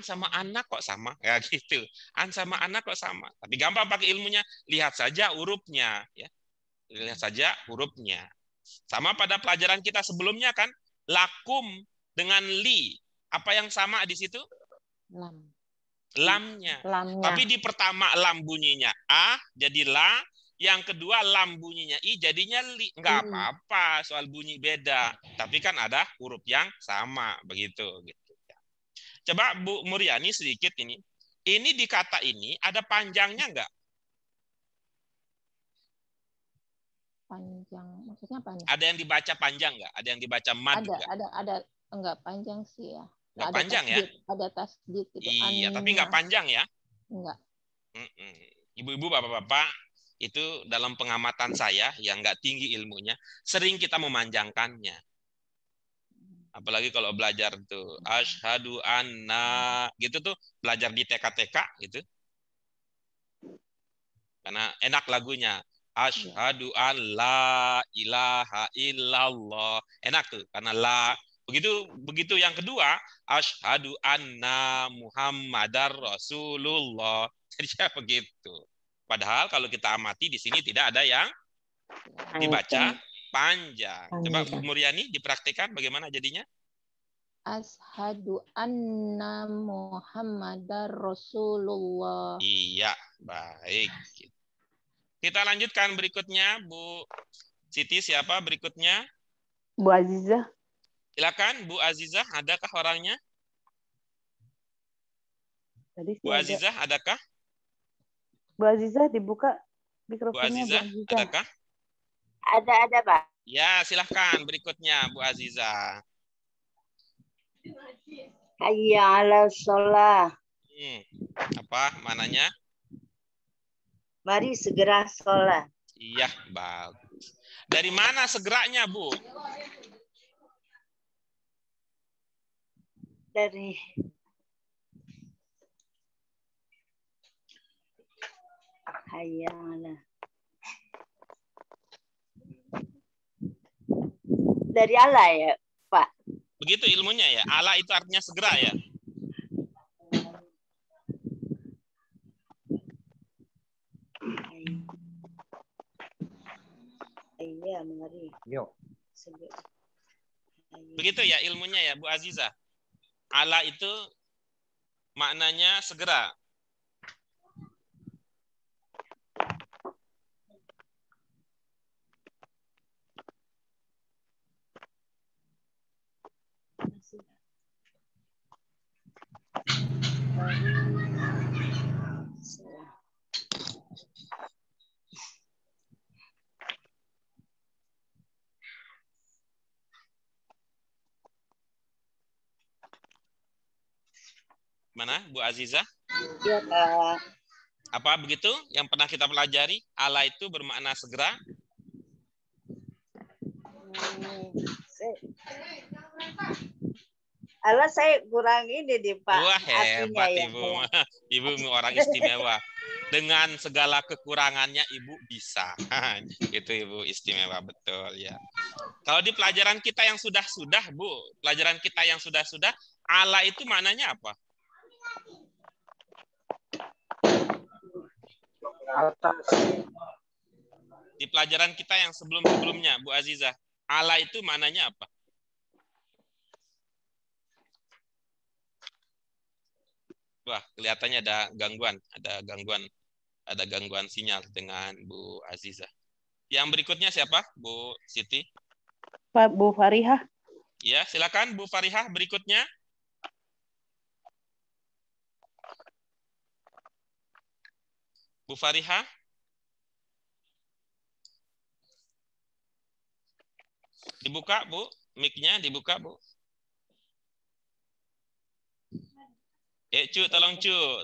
sama anak kok sama ya gitu. An sama anak kok sama. Tapi gampang pakai ilmunya, lihat saja hurufnya ya. Lihat saja hurufnya. Sama pada pelajaran kita sebelumnya kan, lakum dengan li. Apa yang sama di situ? Lam. Lamnya. Lamnya. Tapi di pertama lam bunyinya a jadi la, yang kedua lam bunyinya i jadinya li. Enggak apa-apa soal bunyi beda, tapi kan ada huruf yang sama begitu gitu. Coba Bu Muryani sedikit ini. Ini di kata ini ada panjangnya enggak? Panjang, maksudnya apa nih? Ada yang dibaca panjang enggak? Ada yang dibaca mad enggak? Ada enggak panjang sih ya. Enggak ada panjang tasdid, ya? Ada tasdid gitu. Iya, tapi enggak panjang ya? Enggak. Ibu-ibu, bapak-bapak, itu dalam pengamatan saya yang enggak tinggi ilmunya, sering kita memanjangkannya. Apalagi kalau belajar tuh asyhadu anna gitu tuh, belajar di TK-TK gitu. Karena enak lagunya. Asyhadu an la ilaha illallah. Enak tuh karena la. Begitu yang kedua, asyhadu anna Muhammadar Rasulullah. Jadi ya begitu. Padahal kalau kita amati di sini tidak ada yang dibaca panjang. Coba Bu Muryani dipraktikkan bagaimana jadinya? Asyhadu anna Muhammadar Rasulullah. Iya, baik. Kita lanjutkan berikutnya, Bu Siti, siapa berikutnya? Bu Azizah. Silakan, Bu Azizah, adakah orangnya? Bu Azizah, adakah? Bu Azizah dibuka mikrofonnya. Bu Azizah, adakah? Ada, Pak. Ya, silahkan berikutnya, Bu Azizah. Hayya 'ala shalah. Apa mananya? Mari segera sholat. Iya, bagus. Dari mana segeranya, Bu? Dari hayya 'ala. Dari Allah ya, Pak. Begitu ilmunya ya. Allah itu artinya segera ya. Iya, mari. Yuk. Begitu ya ilmunya ya, Bu Azizah. Allah itu maknanya segera. Mana, Bu Azizah? Iya, Pak. Apa begitu yang pernah kita pelajari? Allah itu bermakna segera? Allah saya kurang ini deh, Pak. Wah, hebat ya, Ibu. Ibu orang istimewa. Dengan segala kekurangannya Ibu bisa. Itu Ibu istimewa betul ya. Kalau di pelajaran kita yang sudah-sudah, Bu, pelajaran kita yang sudah-sudah, Allah itu maknanya apa? Atas. Di pelajaran kita yang sebelum-sebelumnya, Bu Azizah, Allah itu maknanya apa? Wah, kelihatannya ada gangguan sinyal dengan Bu Azizah. Yang berikutnya siapa, Bu Siti? Pak Bu Farihah. Ya, silakan Bu Farihah berikutnya. Bu Farihah. Dibuka, Bu. Mic-nya dibuka, Bu. Cu,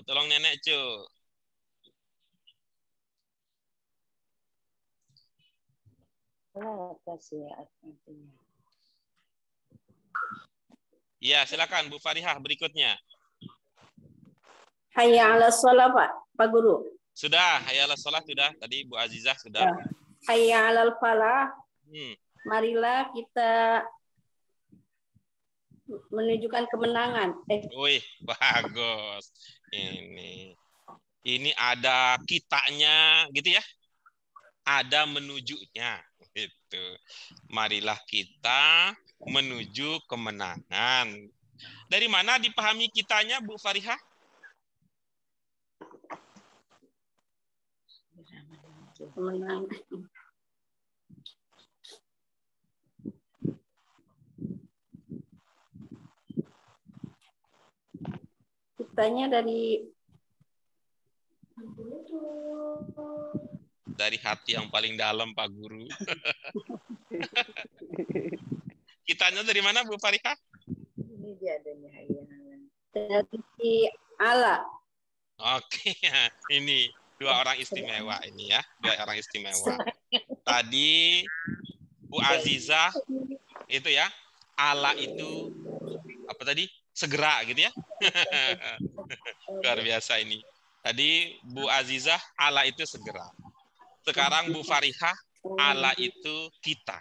tolong nenek Cu. Apa sih artinya? Ya, silakan Bu Farihah berikutnya. Hayya 'ala shalah, Pak Guru. Sudah, hayya 'ala shalah sudah. Tadi Bu Azizah sudah. Hayya 'alal falah. Hmm. Marilah kita menunjukkan kemenangan. Wih, bagus. Ini ada kitanya gitu ya. Ada menujunya gitu. Marilah kita menuju kemenangan. Dari mana dipahami kitanya Bu Farihah? Kemenangan. Kitanya dari hati yang paling dalam, Pak Guru. Kitanya dari mana, Bu Farihah? Ini dia adanya dari Allah. Oke, ini dua orang istimewa ini ya, dua orang istimewa. Tadi Bu Azizah itu ya, Allah itu apa tadi? Segera gitu ya. Luar biasa ini. Tadi Bu Azizah, Allah itu segera. Sekarang Bu Farihah, Allah itu kita.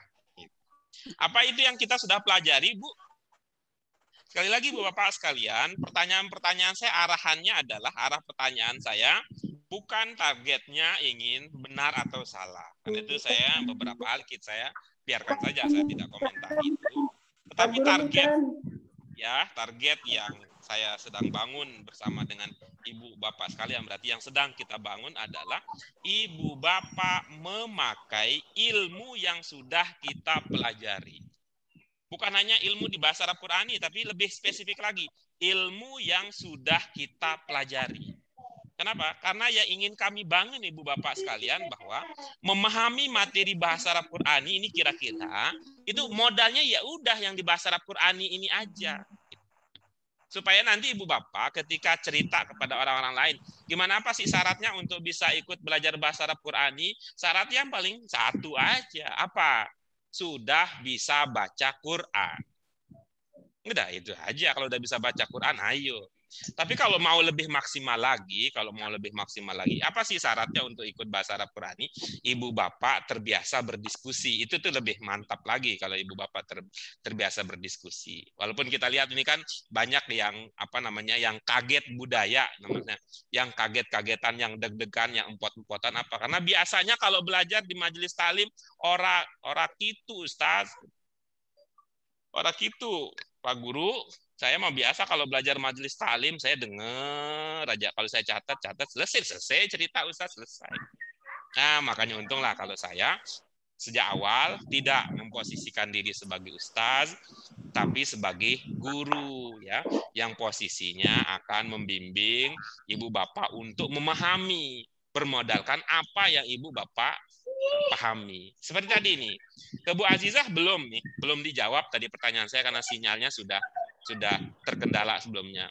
Apa itu yang kita sudah pelajari, Bu? Sekali lagi, Bu Bapak sekalian, pertanyaan-pertanyaan saya arahannya adalah, arah pertanyaan saya bukan targetnya ingin benar atau salah. Karena itu saya, beberapa hal saya biarkan saja, saya tidak komentar itu. Tetapi target yang saya sedang bangun bersama dengan Ibu Bapak sekalian, berarti yang sedang kita bangun adalah Ibu Bapak memakai ilmu yang sudah kita pelajari. Bukan hanya ilmu di bahasa Arab Qurani, tapi lebih spesifik lagi, ilmu yang sudah kita pelajari. Kenapa? Karena yang ingin kami bangun Ibu Bapak sekalian bahwa memahami materi bahasa Arab Qurani ini kira-kira itu modalnya ya udah yang di bahasa Arab Qurani ini aja. Supaya nanti Ibu Bapak ketika cerita kepada orang-orang lain, gimana apa sih syaratnya untuk bisa ikut belajar bahasa Arab Qurani? Syarat yang paling satu aja. Apa? Sudah bisa baca Quran. Udah itu aja, kalau udah bisa baca Quran, ayo. Tapi kalau mau lebih maksimal lagi, apa sih syaratnya untuk ikut bahasa Arab Qurani? Ibu Bapak terbiasa berdiskusi. Itu tuh lebih mantap lagi kalau Ibu Bapak terbiasa berdiskusi. Walaupun kita lihat ini kan banyak yang yang kaget budaya namanya, yang kaget-kagetan, yang deg-degan, yang empot-empotan apa? Karena biasanya kalau belajar di majelis talim ora kitu, Ustaz. Ora kitu, Pak Guru. Saya mah biasa kalau belajar majelis talim, saya dengar aja. Kalau saya catat, selesai cerita Ustaz, selesai. Nah, makanya untunglah kalau saya sejak awal tidak memposisikan diri sebagai ustaz, tapi sebagai guru ya, yang posisinya akan membimbing Ibu Bapak untuk memahami, bermodalkan apa yang Ibu Bapak pahami. Seperti tadi nih, ke Bu Azizah belum dijawab tadi pertanyaan saya karena sinyalnya sudah terkendala sebelumnya.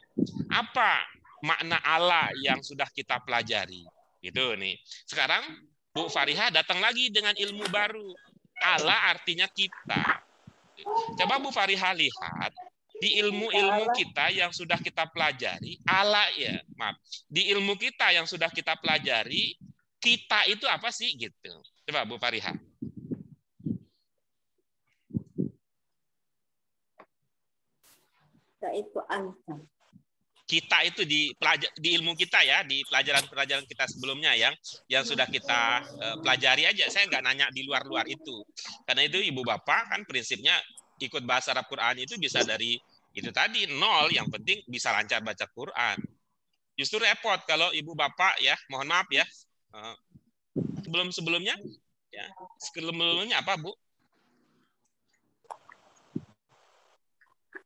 Apa makna Allah yang sudah kita pelajari? Gitu nih. Sekarang Bu Farihah datang lagi dengan ilmu baru. Allah artinya kita. Coba Bu Farihah lihat di ilmu-ilmu kita yang sudah kita pelajari, Allah di ilmu kita yang sudah kita pelajari, kita itu apa sih gitu. Coba Bu Farihah. Kita itu di ilmu kita ya, di pelajaran-pelajaran kita sebelumnya yang sudah kita pelajari aja. Saya nggak nanya di luar-luar itu. Karena itu Ibu Bapak kan prinsipnya ikut bahasa Arab Quran itu bisa dari itu tadi nol, yang penting bisa lancar baca Quran. Justru repot kalau Ibu Bapak ya, mohon maaf ya, sebelumnya apa Bu?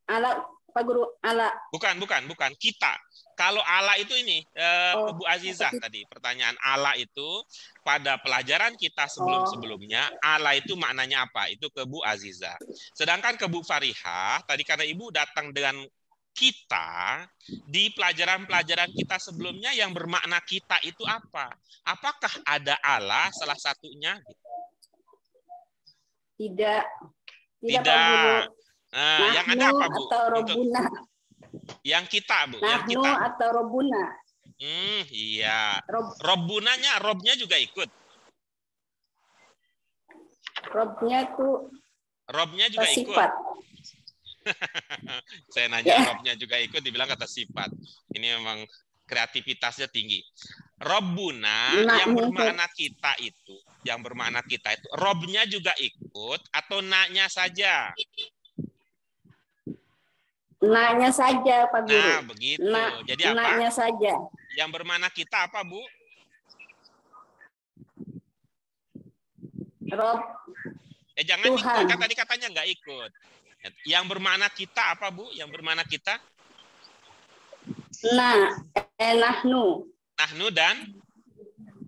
Allah, Pak Guru, Allah. Bukan kita. Kalau Allah itu ini Bu Azizah tadi pertanyaan Allah itu pada pelajaran kita sebelumnya Allah itu maknanya apa? Itu ke Bu Azizah. Sedangkan ke Bu Farihah tadi karena Ibu datang dengan kita di pelajaran-pelajaran kita sebelumnya yang bermakna kita itu apa? Apakah ada Allah salah satunya? Tidak. Tidak, Pak Tidak. Guru. Nah, yang ada apa, Bu? Atau Robuna. Yang kita, Bu. Yang Nahnu kita. atau Robuna. Iya. Robunanya, robnya juga ikut. Robnya itu. Robnya juga sifat. ikut. Saya nanya robnya juga ikut, dibilang kata sifat. Ini memang kreativitasnya tinggi. Robbuna yang bermakna kita itu, robnya juga ikut atau naknya saja? Naknya saja, Pak Guru. Nah, begitu. Jadi apa? Naknya saja. Yang bermakna kita apa, Bu? Rob. Jangan Tuhan. Ikut, tadi katanya nggak ikut. Yang bermakna kita apa, Bu? Yang bermakna kita? Nahnu. Nahnu dan?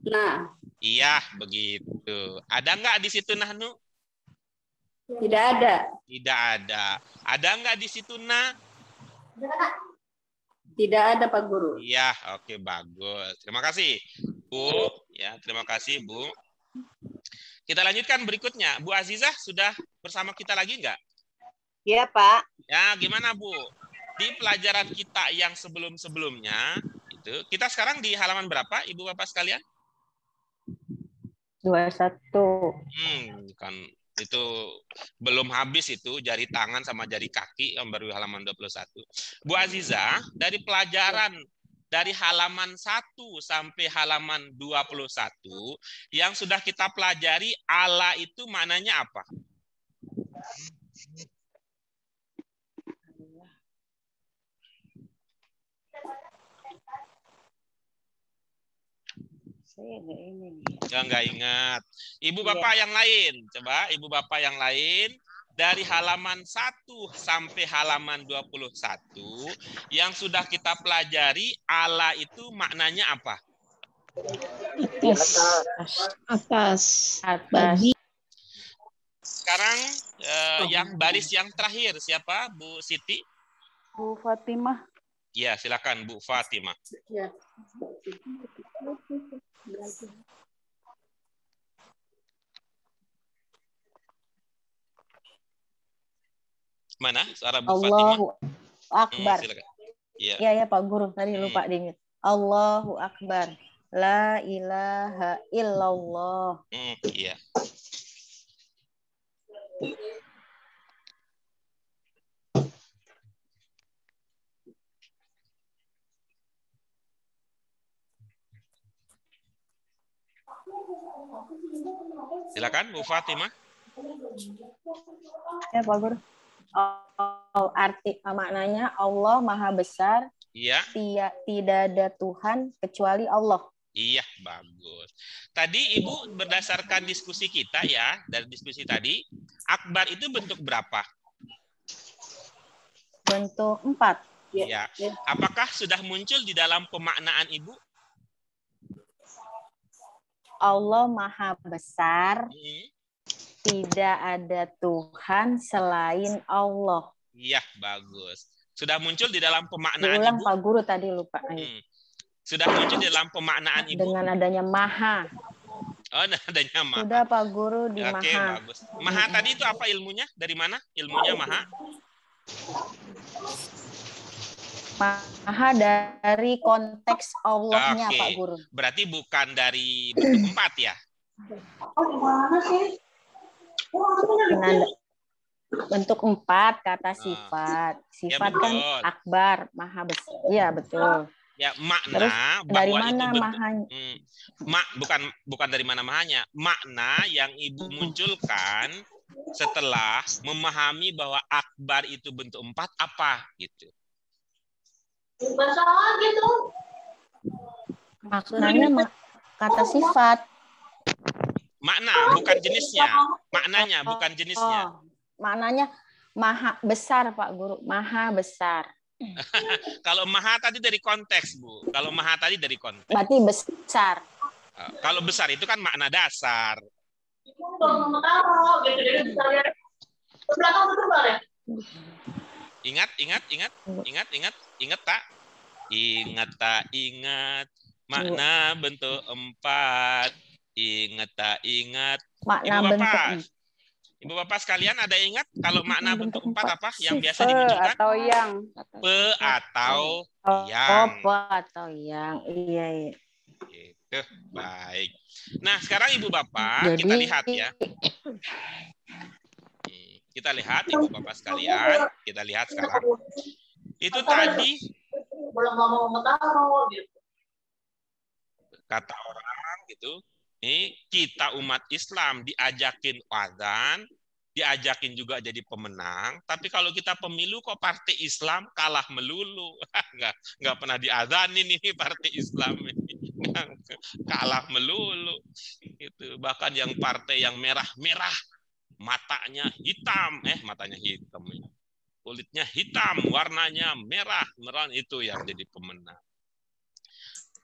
Nah. Iya, begitu. Ada nggak di situ nahnu? Tidak ada. Tidak ada. Ada nggak di situ na? Tidak ada, Pak Guru. Iya, oke, bagus. Terima kasih, Bu. Ya, terima kasih, Bu. Kita lanjutkan berikutnya. Bu Azizah sudah bersama kita lagi nggak? Iya, Pak. Ya, gimana, Bu? Di pelajaran kita yang sebelum-sebelumnya, itu kita sekarang di halaman berapa, Ibu Bapak sekalian? 21. Kan itu belum habis itu jari tangan sama jari kaki yang baru halaman 21. Bu Azizah, dari pelajaran dari halaman 1 sampai halaman 21 yang sudah kita pelajari, Allah itu maknanya apa? Saya nggak ingat. Ibu Bapak yang lain, coba Ibu Bapak yang lain dari halaman 1 sampai halaman 21 yang sudah kita pelajari, Allah itu maknanya apa? Atas. Sekarang yang baris yang terakhir siapa, Bu Siti? Bu Fatimah. Ya, silakan Bu Fatimah. Ya. Mana suara Bu Allahu Fatimah? Akbar. Ya, Pak Guru, tadi lupa diingat. Allahu Akbar. La ilaha illallah. Iya. Silakan Bu Fatimah. Ya, Pak Guru. Arti maknanya Allah Maha Besar. Iya. Tidak ada Tuhan kecuali Allah. Iya, bagus. Tadi Ibu berdasarkan diskusi kita ya, dari diskusi tadi, akbar itu bentuk berapa? Bentuk 4. Ya. Apakah sudah muncul di dalam pemaknaan Ibu? Allah Maha Besar, tidak ada Tuhan selain Allah. Iya, bagus. Sudah muncul di dalam pemaknaan Diulang, Ibu? Pak Guru tadi lupa. Sudah muncul di dalam pemaknaan Ibu? Dengan adanya Maha. Oh, adanya Maha. Sudah, Pak Guru, di Oke, Maha. bagus. Maha tadi itu apa ilmunya? Dari mana ilmunya Maha? Maha dari konteks Allahnya, Oke. Pak Guru. Berarti bukan dari bentuk 4 ya? Bentuk 4 kata sifat. Sifat ya, kan akbar, maha besar. Iya, betul. Ya, makna. Terus dari bahwa mana itu mahanya? Bukan dari mana mahanya. Makna yang Ibu munculkan setelah memahami bahwa akbar itu bentuk 4 apa gitu. Maknanya kata sifat. Makna, bukan jenisnya. Maknanya, bukan jenisnya. Maknanya maha besar, Pak Guru. Maha besar. Kalau maha tadi dari konteks, Bu. Kalau maha tadi dari konteks. Berarti besar. Kalau besar itu kan makna dasar. Ingat tak? Ingat tak ingat makna bentuk 4. Ingat tak ingat makna bentuk. Ibu Bapak sekalian ada ingat kalau makna bentuk 4 apa yang biasa dimunculkan? Atau yang. Pe atau yang. Pe atau yang. Iya. Gitu. Baik. Nah, sekarang Ibu Bapak kita lihat ya. Kita lihat Ibu Bapak sekalian, kita lihat sekarang. Itu tadi kata orang gitu. Ini kita umat Islam diajakin adzan, diajakin juga jadi pemenang. Tapi kalau kita pemilu kok partai Islam kalah melulu. Nggak pernah diadzanin ini partai Islam ini. Kalah melulu. Itu bahkan yang partai yang merah-merah, matanya hitam, kulitnya hitam, warnanya merah itu yang jadi pemenang.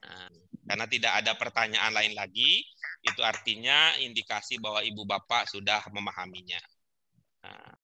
Nah, karena tidak ada pertanyaan lain lagi, itu artinya indikasi bahwa Ibu Bapak sudah memahaminya.